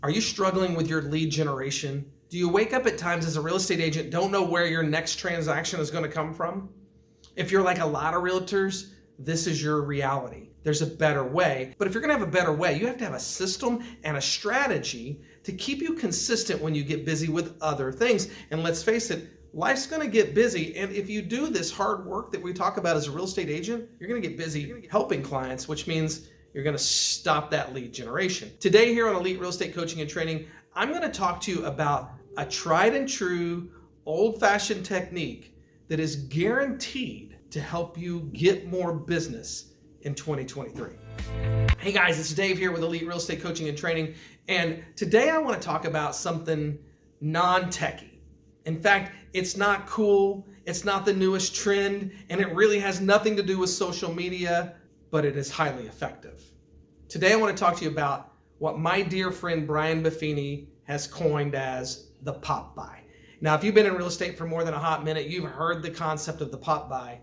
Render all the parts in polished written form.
Are you struggling with your lead generation? Do you wake up at times as a real estate agent, don't know where your next transaction is going to come from? If you're like a lot of realtors, this is your reality. There's a better way, but if you're going to have a better way, you have to have a system and a strategy to keep you consistent when you get busy with other things. And let's face it, life's going to get busy. And if you do this hard work that we talk about as a real estate agent, you're going to get busy helping clients, which means you're going to stop that lead generation. Today here on Elite Real Estate Coaching and Training, I'm going to talk to you about a tried and true, old-fashioned technique that is guaranteed to help you get more business in 2023. Hey guys, it's Dave here with Elite Real Estate Coaching and Training, and today I want to talk about something non-techy. In fact, it's not cool, it's not the newest trend, and it really has nothing to do with social media, but it is highly effective. Today I want to talk to you about what my dear friend Brian Buffini has coined as the pop buy. Now, if you've been in real estate for more than a hot minute, you've heard the concept of the pop buy.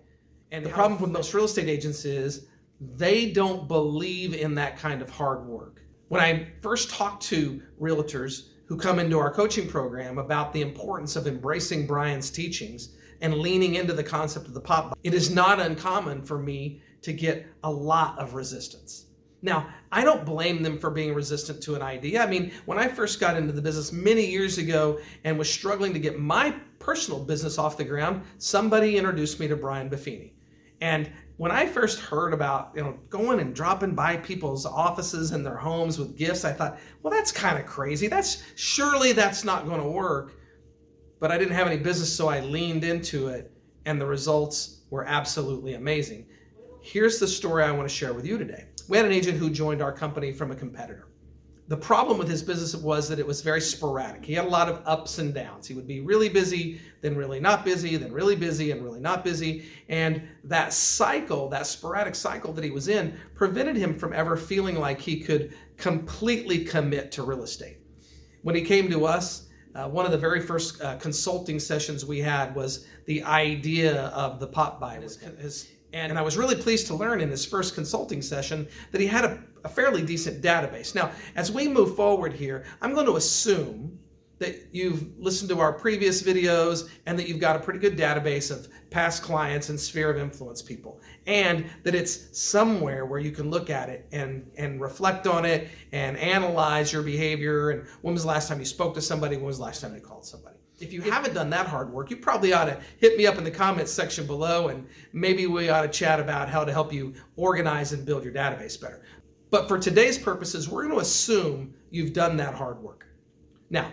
And the problem with most real estate agents is they don't believe in that kind of hard work. When I first talked to realtors who come into our coaching program about the importance of embracing Brian's teachings and leaning into the concept of the pop buy, it is not uncommon for me to get a lot of resistance. Now, I don't blame them for being resistant to an idea. I mean, when I first got into the business many years ago and was struggling to get my personal business off the ground, somebody introduced me to Brian Buffini. And when I first heard about, going and dropping by people's offices and their homes with gifts, I thought, well, that's kind of crazy. Surely that's not going to work. But I didn't have any business, so I leaned into it, and the results were absolutely amazing. Here's the story I want to share with you today. We had an agent who joined our company from a competitor. The problem with his business was that it was very sporadic. He had a lot of ups and downs. He would be really busy, then really not busy, then really busy and really not busy. And that cycle, that sporadic cycle that he was in, prevented him from ever feeling like he could completely commit to real estate. When he came to us, one of the very first consulting sessions we had was the idea of the pop buy. And I was really pleased to learn in his first consulting session that he had a fairly decent database. Now, as we move forward here, I'm going to assume that you've listened to our previous videos and that you've got a pretty good database of past clients and sphere of influence people, and that it's somewhere where you can look at it and reflect on it and analyze your behavior and when was the last time you spoke to somebody, when was the last time you called somebody. If you haven't done that hard work, you probably ought to hit me up in the comments section below, and maybe we ought to chat about how to help you organize and build your database better. But for today's purposes, we're going to assume you've done that hard work. Now,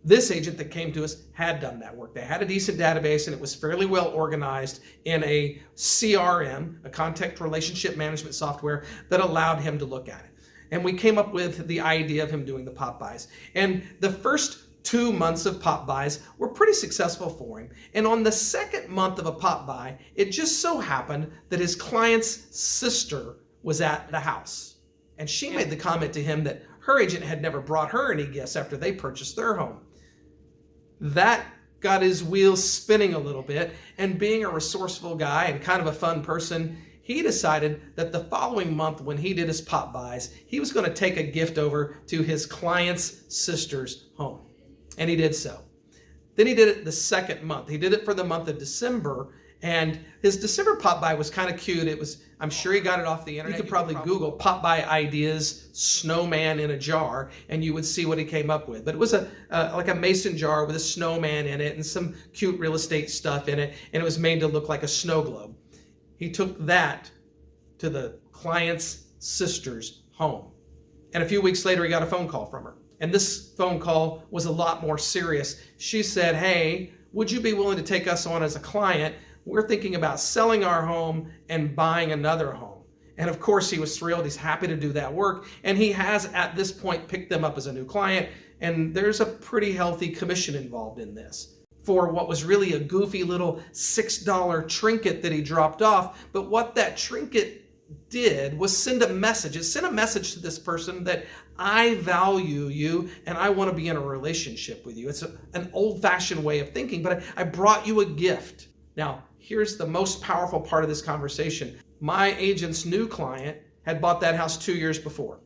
this agent that came to us had done that work. They had a decent database, and it was fairly well organized in a CRM, a contact relationship management software that allowed him to look at it. And we came up with the idea of him doing the pop buys. And the first 2 months of pop buys were pretty successful for him. And on the second month of a pop buy, it just so happened that his client's sister was at the house. And she made the comment to him that her agent had never brought her any gifts after they purchased their home. That got his wheels spinning a little bit, and being a resourceful guy and kind of a fun person, he decided that the following month when he did his pop buys, he was going to take a gift over to his client's sister's home. And he did so. Then he did it the second month. He did it for the month of December, and his December pop buy was kind of cute. I'm sure he got it off the internet. You could probably Google pop buy ideas snowman in a jar, and you would see what he came up with. But it was like a mason jar with a snowman in it and some cute real estate stuff in it, and it was made to look like a snow globe. He took that to the client's sister's home. And a few weeks later, he got a phone call from her. And this phone call was a lot more serious. She said, hey, would you be willing to take us on as a client? We're thinking about selling our home and buying another home. And of course, he was thrilled. He's happy to do that work. And he has, at this point, picked them up as a new client. And there's a pretty healthy commission involved in this for what was really a goofy little $6 trinket that he dropped off. But what that trinket did was send a message. It sent a message to this person that I value you and I want to be in a relationship with you. It's an old-fashioned way of thinking, but I brought you a gift. Now, here's the most powerful part of this conversation. My agent's new client had bought that house 2 years before,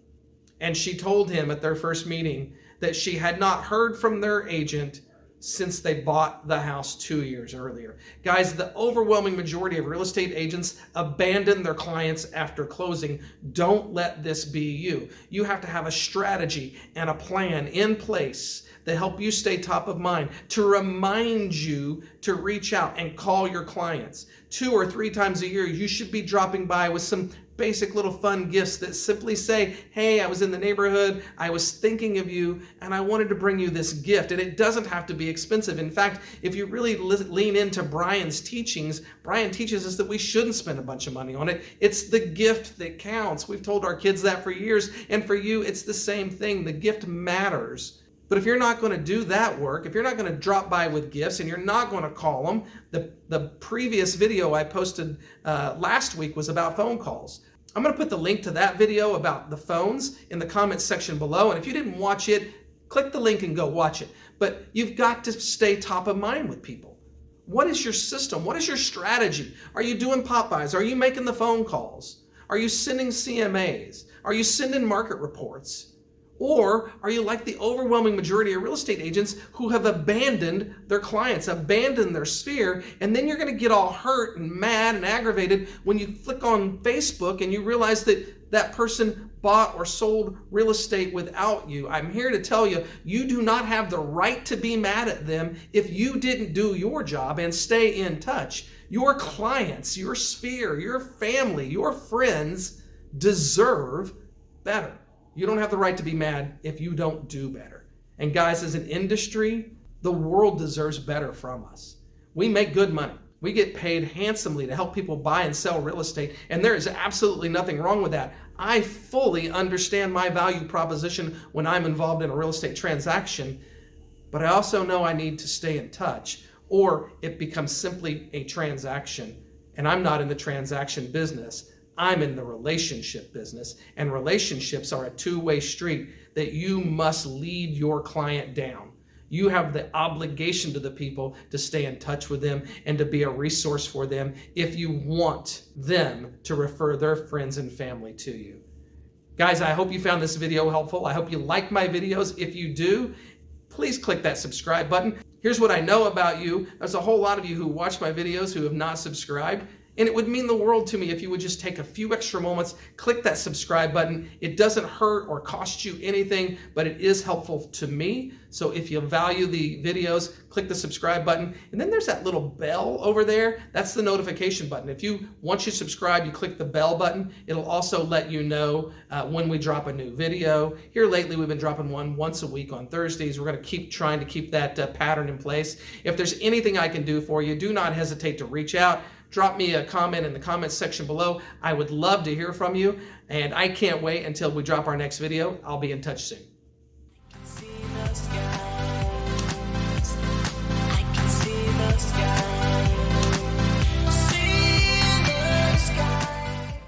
and she told him at their first meeting that she had not heard from their agent since they bought the house 2 years earlier. Guys, the overwhelming majority of real estate agents abandon their clients after closing. Don't let this be you. You have to have a strategy and a plan in place that help you stay top of mind, to remind you to reach out and call your clients. 2 or 3 times a year, you should be dropping by with some basic little fun gifts that simply say, hey, I was in the neighborhood, I was thinking of you, and I wanted to bring you this gift. And it doesn't have to be expensive. In fact, if you really lean into Brian's teachings, Brian teaches us that we shouldn't spend a bunch of money on it. It's the gift that counts. We've told our kids that for years, and for you, it's the same thing. The gift matters. But if you're not going to do that work, if you're not going to drop by with gifts and you're not going to call them, the previous video I posted last week was about phone calls. I'm going to put the link to that video about the phones in the comments section below. And if you didn't watch it, click the link and go watch it. But you've got to stay top of mind with people. What is your system? What is your strategy? Are you doing pop-bys? Are you making the phone calls? Are you sending CMAs? Are you sending market reports? Or are you like the overwhelming majority of real estate agents who have abandoned their clients, abandoned their sphere, and then you're going to get all hurt and mad and aggravated when you click on Facebook and you realize that that person bought or sold real estate without you. I'm here to tell you, you do not have the right to be mad at them if you didn't do your job and stay in touch. Your clients, your sphere, your family, your friends deserve better. You don't have the right to be mad if you don't do better. And guys, as an industry, the world deserves better from us. We make good money. We get paid handsomely to help people buy and sell real estate, and there is absolutely nothing wrong with that. I fully understand my value proposition when I'm involved in a real estate transaction, but I also know I need to stay in touch, or it becomes simply a transaction, and I'm not in the transaction business. I'm in the relationship business, and relationships are a two-way street that you must lead your client down. You have the obligation to the people to stay in touch with them and to be a resource for them if you want them to refer their friends and family to you. Guys, I hope you found this video helpful. I hope you like my videos. If you do, please click that subscribe button. Here's what I know about you. There's a whole lot of you who watch my videos who have not subscribed. And it would mean the world to me if you would just take a few extra moments, click that subscribe button. It doesn't hurt or cost you anything, but it is helpful to me. So if you value the videos, click the subscribe button. And then there's that little bell over there. That's the notification button. Once you subscribe, you click the bell button. It'll also let you know when we drop a new video. Here lately, we've been dropping one once a week on Thursdays. We're going to keep trying to keep that pattern in place. If there's anything I can do for you, do not hesitate to reach out. Drop me a comment in the comments section below. I would love to hear from you, and I can't wait until we drop our next video. I'll be in touch soon.